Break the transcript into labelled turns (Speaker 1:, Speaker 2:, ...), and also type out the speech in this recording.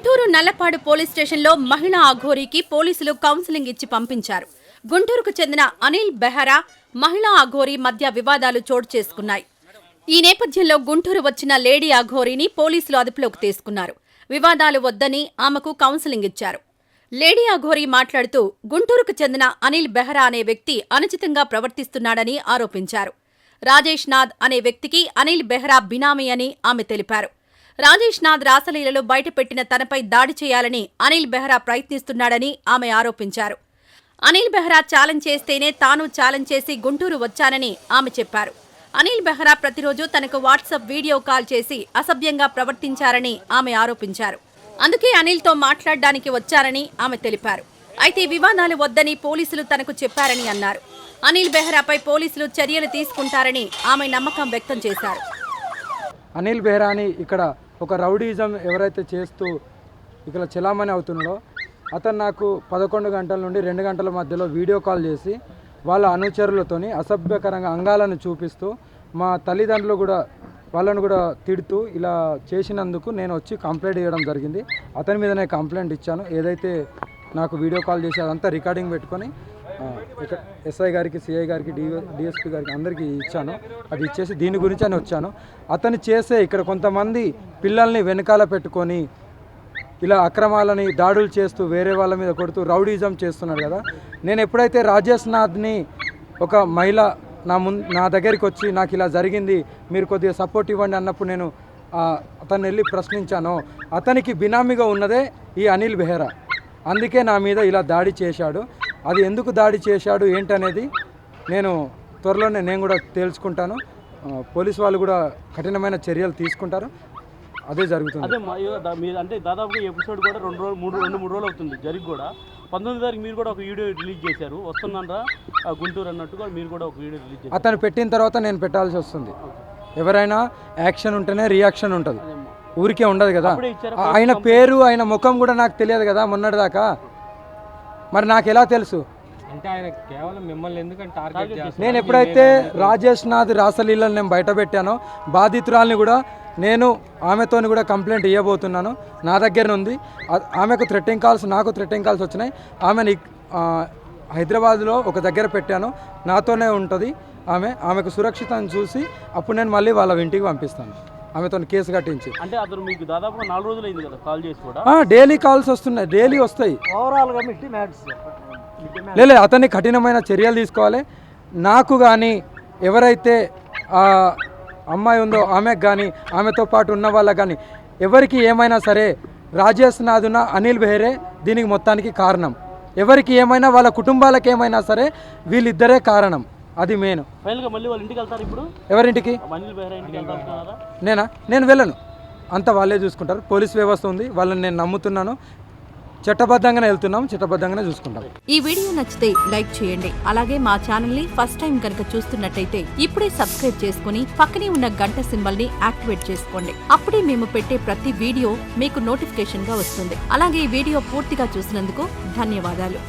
Speaker 1: Guntur Nallapadu police స్టేషన్లో మహిళా అఘోరీకి పోలీసులు కౌన్సిలింగ్ ఇచ్చి పంపించారు. గుంటూరుకు చెందిన అనిల్ బెహరా, మహిళా అఘోరీ మధ్య వివాదాలు చోటు చేసుకున్నాయి. ఈ నేపథ్యంలో గుంటూరు వచ్చిన లేడీ అఘోరీని పోలీసులు అదుపులోకి తీసుకున్నారు. వివాదాలు వద్దని ఆమెకు కౌన్సిలింగ్ ఇచ్చారు. లేడీ అఘోరీ మాట్లాడుతూ గుంటూరుకు చెందిన అనిల్ బెహరా అనే వ్యక్తి అనుచితంగా ప్రవర్తిస్తున్నాడని ఆరోపించారు. రాజేష్ నాథ్ అనే వ్యక్తికి అనిల్ బెహరా బినామీ అని ఆమె తెలిపారు. రాజేష్ నాథ్ రాసలీలలో బయటపెట్టిన తనపై దాడి చేయాలని అనిల్ బెహరా ప్రయత్నిస్తున్నాడని ఆమె ఆరోపించారు. అనిల్ బెహరా ఛాలెంజ్ చేస్తేనే తాను ఛాలెంజ్ చేసి గుంటూరు వచ్చానని ఆమె చెప్పారు. అనిల్ బెహరా ప్రతిరోజు తనకు వాట్సాప్ వీడియో కాల్ చేసి అసభ్యంగా ప్రవర్తించారని ఆమె ఆరోపించారు. అందుకే అనిల్తో మాట్లాడడానికి వచ్చారని ఆమె తెలిపారు. అయితే వివాదాలు వద్దని పోలీసులు తనకు చెప్పారని అన్నారు. అనిల్ బెహరాపై పోలీసులు చర్యలు తీసుకుంటారని ఆమె నమ్మకం వ్యక్తం చేశారు.
Speaker 2: అనిల్ బెహరాని ఇక్కడ ఒక రౌడీజం ఎవరైతే చేస్తూ ఇక్కడ చెలామణి అవుతున్నాడో అతను నాకు 11 గంటల నుండి 2 గంటల మధ్యలో వీడియో కాల్ చేసి వాళ్ళ అనుచరులతోని అసభ్యకరంగా అంగాలను చూపిస్తూ మా తల్లిదండ్రులు కూడా వాళ్ళను కూడా తిడుతూ ఇలా చేసినందుకు నేను వచ్చి కంప్లైంట్ ఇవ్వడం జరిగింది. అతని మీద నేను కంప్లైంట్ ఇచ్చాను. ఏదైతే నాకు వీడియో కాల్ చేసి అదంతా రికార్డింగ్ పెట్టుకొని ఇక్కడ ఎస్ఐ గారికి, సిఐ గారికి, డిఎస్పీ గారికి అందరికీ ఇచ్చాను. అది ఇచ్చేసి దీని గురించి అని వచ్చాను. అతను చేసే ఇక్కడ కొంతమంది పిల్లల్ని వెనకాల పెట్టుకొని ఇలా అక్రమాలని దాడులు చేస్తూ వేరే వాళ్ళ మీద కొడుతూ రౌడీజం చేస్తున్నాడు కదా. నేను ఎప్పుడైతే రాజేష్ నాథ్ని ఒక మహిళ నా దగ్గరికి వచ్చి నాకు ఇలా జరిగింది, మీరు కొద్దిగా సపోర్ట్ ఇవ్వండి అన్నప్పుడు నేను అతన్ని వెళ్ళి ప్రశ్నించాను. అతనికి బినామీగా ఉన్నదే ఈ అనిల్ బెహరా. అందుకే నా మీద ఇలా దాడి చేశాడు. అది ఎందుకు దాడి చేశాడు ఏంటనేది నేను త్వరలోనే నేను కూడా తేల్చుకుంటాను. పోలీసు వాళ్ళు కూడా కఠినమైన చర్యలు తీసుకుంటారు. అదే జరుగుతుంది.
Speaker 3: అదే అంటే దాదాపుగా ఎపిసోడ్ కూడా 2-3 రోజులు అవుతుంది జరిగి కూడా. 19వ తారీఖు మీరు కూడా ఒక వీడియో రిలీజ్ చేశారు. వస్తున్నారా గుంటూరు అన్నట్టుగా మీరు కూడా ఒక వీడియో రిలీజ్ చేశారు.
Speaker 2: అతను పెట్టిన తర్వాత నేను పెట్టాల్సి వస్తుంది. ఎవరైనా యాక్షన్ ఉంటేనే రియాక్షన్ ఉంటుంది, ఊరికే ఉండదు కదా. ఆయన పేరు ఆయన ముఖం కూడా నాకు తెలియదు కదా మొన్నటిదాకా. మరి నాకు ఎలా తెలుసు?
Speaker 4: అంటే ఆయన కేవలం మిమ్మల్ని ఎందుకంటే టార్గెట్ చేస్తారు.
Speaker 2: నేను ఎప్పుడైతే రాజేష్ నాథ్ రాసలీలను నేను బయట పెట్టానో బాధితురాల్ని కూడా నేను ఆమెతోని కూడా కంప్లైంట్ ఇవ్వబోతున్నాను. నా దగ్గర ఉంది. ఆమెకు థ్రెట్టింగ్ కాల్స్, నాకు థ్రెట్టింగ్ కాల్స్ వచ్చినాయి. ఆమెను హైదరాబాద్లో ఒక దగ్గర పెట్టాను. నాతోనే ఉంటుంది ఆమెకు సురక్షితం చూసి అప్పుడు నేను మళ్ళీ వాళ్ళ ఇంటికి పంపిస్తాను. ఆమెతో కేసు కట్టించి.
Speaker 3: అంటే అతను మీకు దాదాపుగా 4 రోజులు అయింది కదా కాల్ చేసి కూడా?
Speaker 2: డైలీ కాల్స్ వస్తున్నాయి, డైలీ వస్తాయి. లేదు, అతన్ని కఠినమైన చర్యలు తీసుకోవాలి. నాకు కానీ ఎవరైతే అమ్మాయి ఉందో ఆమెకు కానీ ఆమెతో పాటు ఉన్న వాళ్ళకి కానీ ఎవరికి ఏమైనా సరే రాజేష్ నాథున అనిల్ బెహరే దీనికి మొత్తానికి కారణం. ఎవరికి ఏమైనా వాళ్ళ కుటుంబాలకు ఏమైనా సరే వీళ్ళిద్దరే కారణం. అది మెయిన్.
Speaker 3: ఫైనల్గా మళ్ళీ వాళ్ళ ఇంటికి వెళ్తారు ఇప్పుడు?
Speaker 2: ఎవరింటికి?
Speaker 3: అనిల్ బెహరా ఇంటికి వెళ్తారా?
Speaker 2: నేను వెళ్ళను. అంతా వాళ్ళే చూసుకుంటారు. పోలీస్ వ్యవస్థ ఉంది, వాళ్ళని నేను నమ్ముతున్నాను. చట్టబద్ధంగానే వెళ్తున్నాం, చట్టబద్ధంగానే చూసుకుంటాం.
Speaker 1: ఈ వీడియో నచ్చితే లైక్ చేయండి. అలాగే మా ఛానల్ ని ఫస్ట్ టైం కనుక చూస్తున్నట్టయితే ఇప్పుడే సబ్స్క్రైబ్ చేసుకుని పక్కనే ఉన్న గంట సింబల్ ని యాక్టివేట్ చేసుకోండి. అప్పుడే మేము పెట్టే ప్రతి వీడియో మీకు నోటిఫికేషన్ గా వస్తుంది. అలాగే ఈ వీడియో పూర్తిగా చూసినందుకు ధన్యవాదాలు.